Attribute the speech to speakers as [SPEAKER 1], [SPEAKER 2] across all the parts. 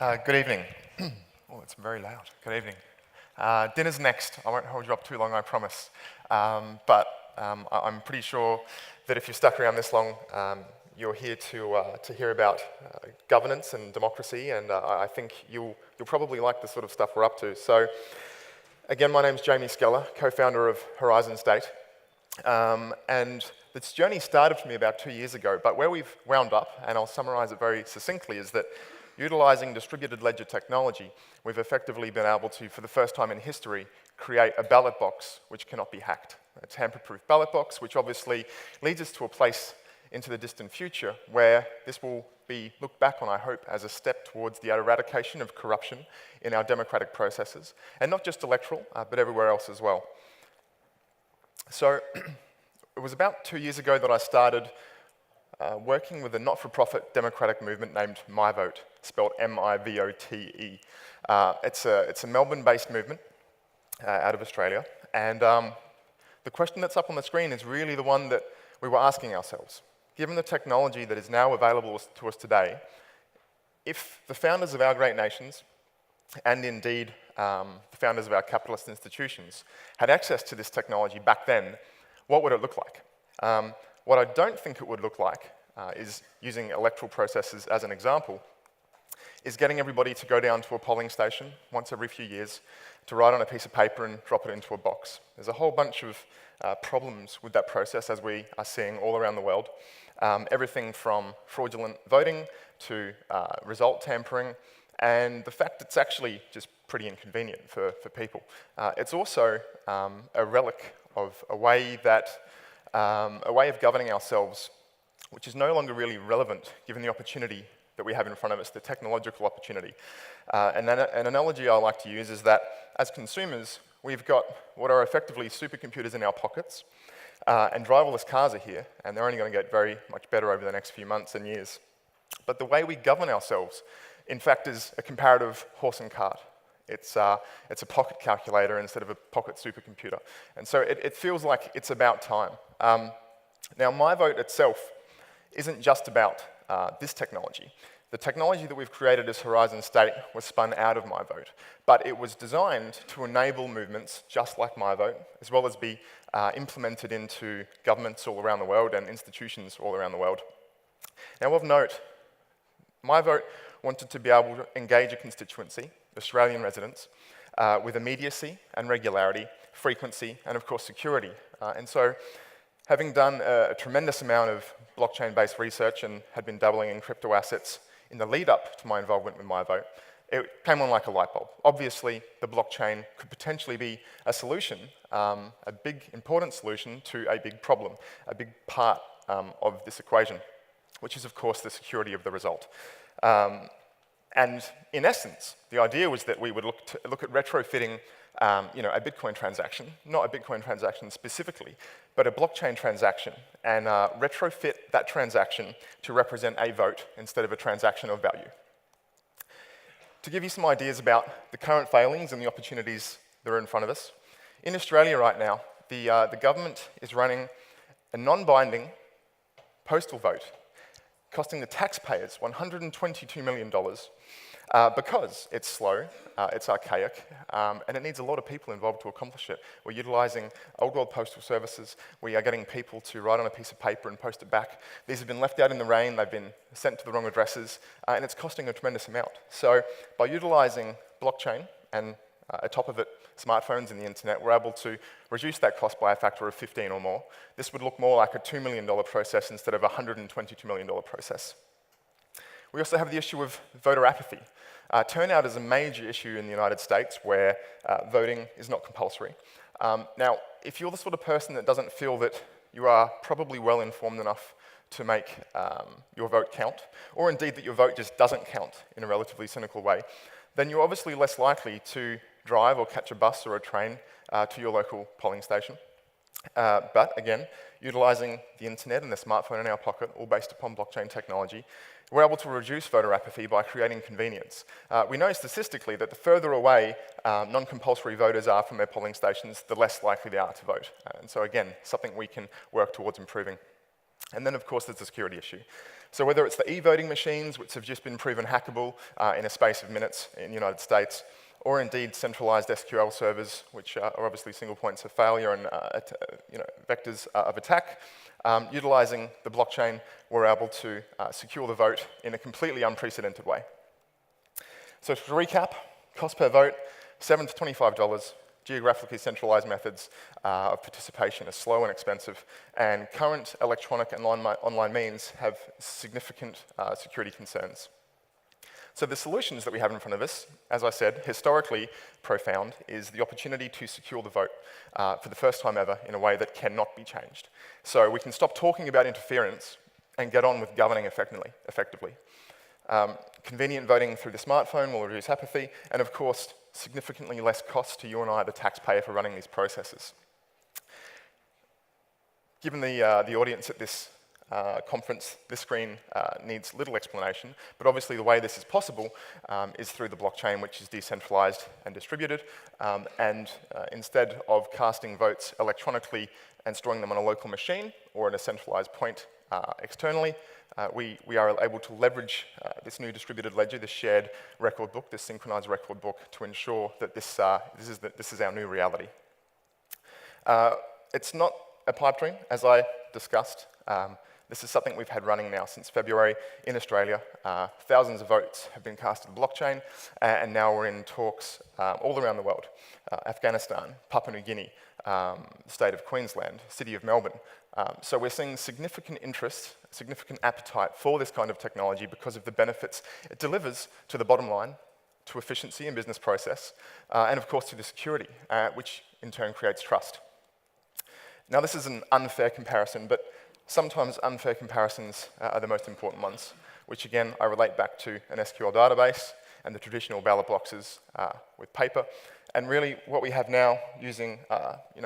[SPEAKER 1] Good evening. Oh, it's very loud. Good evening. Dinner's next. I won't hold you up too long, I promise. I'm pretty sure that if you've stuck around this long, you're here to hear about governance and democracy, and I think you'll probably like the sort of stuff we're up to. So, again, my name's Jamie Skella, co-founder of Horizon State, and this journey started for me about 2 years ago. But where we've wound up, and I'll summarise it very succinctly, is that utilising distributed ledger technology, we've effectively been able to, for the first time in history, create a ballot box which cannot be hacked. A tamper-proof ballot box, which obviously leads us to a place into the distant future where this will be looked back on, I hope, as a step towards the eradication of corruption in our democratic processes, and not just electoral, but everywhere else as well. So it was about 2 years ago that I started working with a not-for-profit democratic movement named MyVote, spelled M-I-V-O-T-E. It's a Melbourne-based movement out of Australia, and the question that's up on the screen is really the one that we were asking ourselves. Given the technology that is now available to us today, if the founders of our great nations, and indeed the founders of our capitalist institutions, had access to this technology back then, what would it look like? What I don't think it would look like is, using electoral processes as an example, is getting everybody to go down to a polling station once every few years to write on a piece of paper and drop it into a box. There's a whole bunch of problems with that process, as we are seeing all around the world. Everything from fraudulent voting to result tampering, and the fact it's actually just pretty inconvenient for people. It's also a relic of a way of governing ourselves which is no longer really relevant given the opportunity that we have in front of us, the technological opportunity. And an analogy I like to use is that as consumers, we've got what are effectively supercomputers in our pockets, and driverless cars are here, and they're only going to get very much better over the next few months and years. But the way we govern ourselves, in fact, is a comparative horse and cart. It's a pocket calculator instead of a pocket supercomputer. And so it feels like it's about time. Now, MyVote itself isn't just about this technology. The technology that we've created as Horizon State was spun out of MyVote, but it was designed to enable movements just like MyVote, as well as be implemented into governments all around the world and institutions all around the world. Now, of note, MyVote wanted to be able to engage a constituency, Australian residents, with immediacy and regularity, frequency, and of course security. And so, having done a tremendous amount of blockchain-based research and had been dabbling in crypto assets in the lead-up to my involvement with MyVote, it came on like a light bulb. Obviously, the blockchain could potentially be a solution, a big, important solution to a big problem, a big part of this equation, which is, of course, the security of the result. And in essence, the idea was that we would look at retrofitting a Bitcoin transaction, not a Bitcoin transaction specifically, but a blockchain transaction, and retrofit that transaction to represent a vote instead of a transaction of value. To give you some ideas about the current failings and the opportunities that are in front of us, in Australia right now, the government is running a non-binding postal vote costing the taxpayers $122 million because it's slow, it's archaic, and it needs a lot of people involved to accomplish it. We're utilising old world postal services. We are getting people to write on a piece of paper and post it back. These have been left out in the rain, they've been sent to the wrong addresses, and it's costing a tremendous amount. So by utilising blockchain and atop of it, smartphones and the internet, we're able to reduce that cost by a factor of 15 or more. This would look more like a $2 million process instead of a $122 million process. We also have the issue of voter apathy. Turnout is a major issue in the United States where voting is not compulsory. Now, if you're the sort of person that doesn't feel that you are probably well informed enough to make your vote count, or indeed that your vote just doesn't count in a relatively cynical way, then you're obviously less likely to drive or catch a bus or a train to your local polling station. But again, utilising the internet and the smartphone in our pocket, all based upon blockchain technology, we're able to reduce voter apathy by creating convenience. We know statistically that the further away non-compulsory voters are from their polling stations, the less likely they are to vote. And so again, something we can work towards improving. And then, of course, there's the security issue. So whether it's the e-voting machines, which have just been proven hackable in a space of minutes in the United States, or indeed centralized SQL servers, which are obviously single points of failure and vectors of attack, utilizing the blockchain, we're able to secure the vote in a completely unprecedented way. So to recap, cost per vote, $7 to $25. Geographically centralized methods of participation are slow and expensive, and current electronic and online means have significant security concerns. So the solutions that we have in front of us, as I said, historically profound, is the opportunity to secure the vote for the first time ever in a way that cannot be changed. So we can stop talking about interference and get on with governing effectively. Convenient voting through the smartphone will reduce apathy, and of course, significantly less cost to you and I, the taxpayer, for running these processes. Given the audience at this conference, this screen needs little explanation, but obviously the way this is possible is through the blockchain, which is decentralized and distributed, and instead of casting votes electronically and storing them on a local machine or at a centralized point externally, we are able to leverage this new distributed ledger, this shared record book, this synchronized record book, to ensure that this is our new reality. It's not a pipe dream, as I discussed. This is something we've had running now since February in Australia. Thousands of votes have been cast to the blockchain, and now we're in talks all around the world. Afghanistan, Papua New Guinea, the state of Queensland, city of Melbourne. So we're seeing significant interest, significant appetite for this kind of technology because of the benefits it delivers to the bottom line, to efficiency in business process, and of course to the security, which in turn creates trust. Now this is an unfair comparison, but sometimes unfair comparisons are the most important ones, which again I relate back to an SQL database and the traditional ballot boxes with paper. And really what we have now using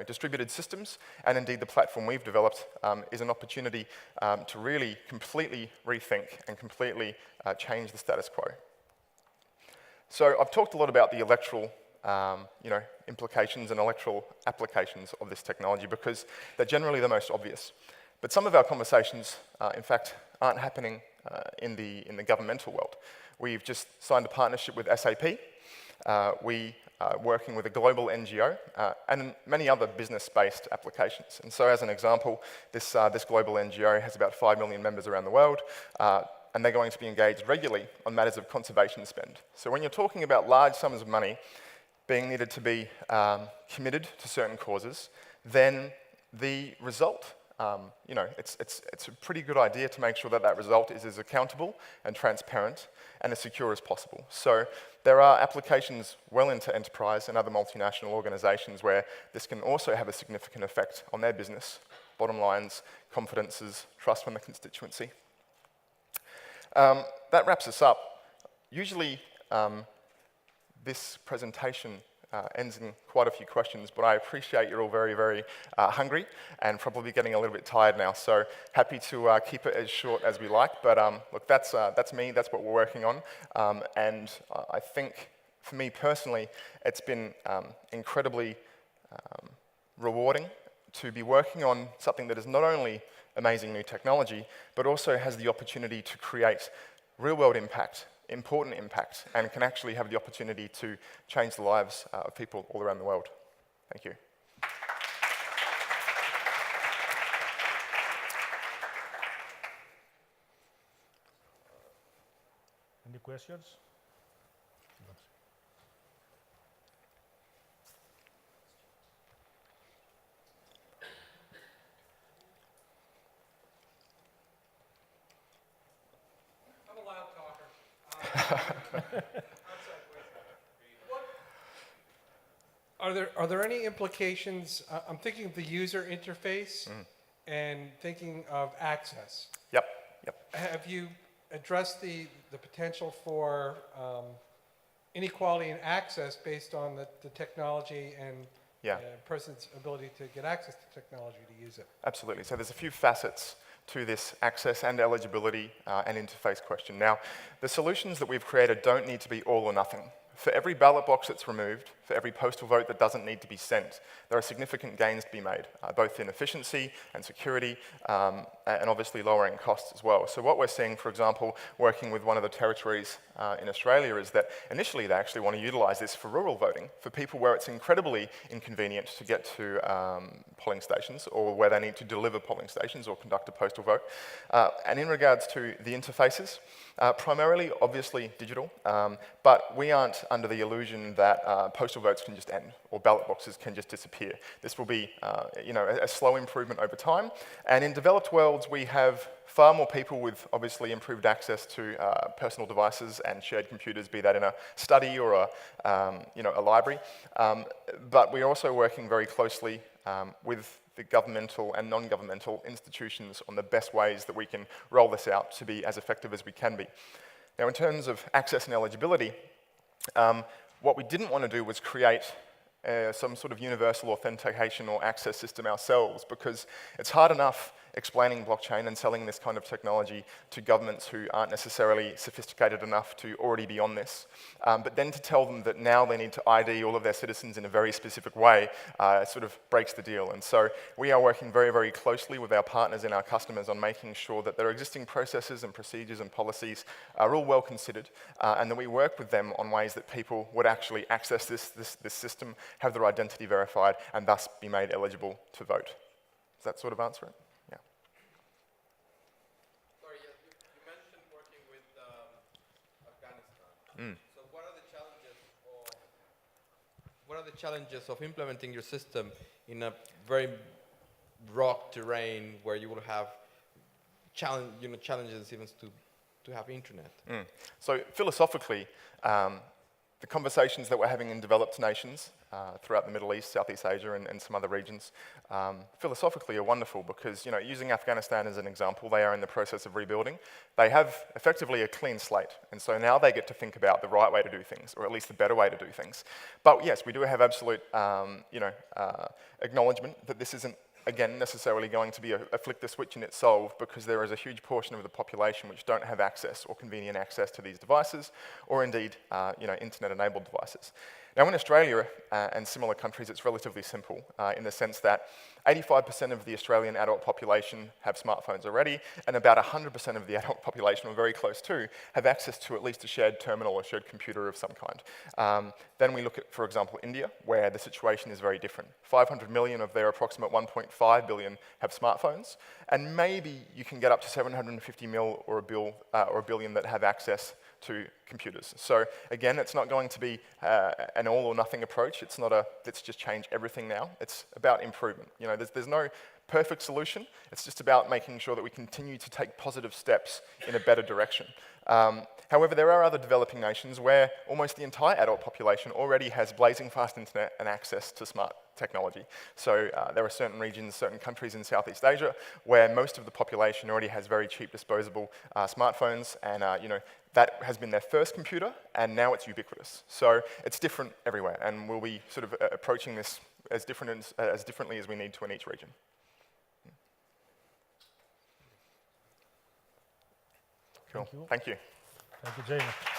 [SPEAKER 1] distributed systems, and indeed the platform we've developed, is an opportunity to really completely rethink and completely change the status quo. So I've talked a lot about the electoral implications and electoral applications of this technology because they're generally the most obvious. But some of our conversations, in fact, aren't happening in the governmental world. We've just signed a partnership with SAP. We are working with a global NGO and many other business-based applications. And so as an example, this global NGO has about 5 million members around the world, and they're going to be engaged regularly on matters of conservation spend. So when you're talking about large sums of money being needed to be committed to certain causes, then the result, it's a pretty good idea to make sure that that result is as accountable and transparent and as secure as possible. So there are applications well into enterprise and other multinational organizations where this can also have a significant effect on their business, bottom lines, confidences, trust from the constituency. That wraps us up. Usually, this presentation ends in quite a few questions, but I appreciate you're all very, very hungry and probably getting a little bit tired now. So happy to keep it as short as we like. But look, that's me. That's what we're working on. And I think, for me personally, it's been incredibly rewarding to be working on something that is not only amazing new technology, but also has the opportunity to create real-world impact, important impact, and can actually have the opportunity to change the lives of people all around the world. Thank you.
[SPEAKER 2] Any questions?
[SPEAKER 3] I'm a loud talker. Are there any implications? I'm thinking of the user interface and thinking of access.
[SPEAKER 1] Yep.
[SPEAKER 3] Have you addressed the potential for inequality and access based on the technology and a person's ability to get access to technology to use it?
[SPEAKER 1] Absolutely. So there's a few facets to this access and eligibility and interface question. Now, the solutions that we've created don't need to be all or nothing. For every ballot box that's removed, for every postal vote that doesn't need to be sent, there are significant gains to be made, both in efficiency and security, and and obviously lowering costs as well. So what we're seeing, for example, working with one of the territories in Australia is that initially they actually want to utilise this for rural voting, for people where it's incredibly inconvenient to get to polling stations or where they need to deliver polling stations or conduct a postal vote. And in regards to the interfaces, primarily, obviously, digital, but we aren't under the illusion that postal votes can just end or ballot boxes can just disappear. This will be a slow improvement over time, and in developed worlds, we have far more people with obviously improved access to personal devices and shared computers, be that in a study or a library. But we're also working very closely with the governmental and non-governmental institutions on the best ways that we can roll this out to be as effective as we can be. Now, in terms of access and eligibility, what we didn't want to do was create some sort of universal authentication or access system ourselves, because it's hard enough explaining blockchain and selling this kind of technology to governments who aren't necessarily sophisticated enough to already be on this. But then to tell them that now they need to ID all of their citizens in a very specific way sort of breaks the deal. And so we are working very, very closely with our partners and our customers on making sure that their existing processes and procedures and policies are all well considered, and that we work with them on ways that people would actually access this system, have their identity verified, and thus be made eligible to vote. Does that sort of answer it?
[SPEAKER 2] So what are the challenges of implementing your system in a very rock terrain where you will have challenges even to have internet?
[SPEAKER 1] So philosophically, the conversations that we're having in developed nations throughout the Middle East, Southeast Asia, and some other regions, philosophically are wonderful because, using Afghanistan as an example, they are in the process of rebuilding. They have effectively a clean slate, and so now they get to think about the right way to do things, or at least the better way to do things. But yes, we do have absolute, acknowledgement that this isn't, again, necessarily going to be a flick the switch and it's solved, because there is a huge portion of the population which don't have access or convenient access to these devices, or indeed, internet-enabled devices. Now, in Australia and similar countries, it's relatively simple in the sense that 85% of the Australian adult population have smartphones already, and about 100% of the adult population, or very close to, have access to at least a shared terminal or shared computer of some kind. Then we look at, for example, India, where the situation is very different. 500 million of their approximate 1.5 billion have smartphones, and maybe you can get up to 750 mil or a billion that have access to computers. So again, it's not going to be an all or nothing approach. It's not let's just change everything now. It's about improvement. There's no perfect solution. It's just about making sure that we continue to take positive steps in a better direction. However, there are other developing nations where almost the entire adult population already has blazing fast internet and access to smart technology. So there are certain regions, certain countries in Southeast Asia where most of the population already has very cheap disposable smartphones, and that has been their first computer, and now it's ubiquitous. So it's different everywhere, and we'll be sort of approaching this as differently as we need to in each region. Cool.
[SPEAKER 4] Thank you.
[SPEAKER 1] Thank you.
[SPEAKER 4] Thank you, Jamie.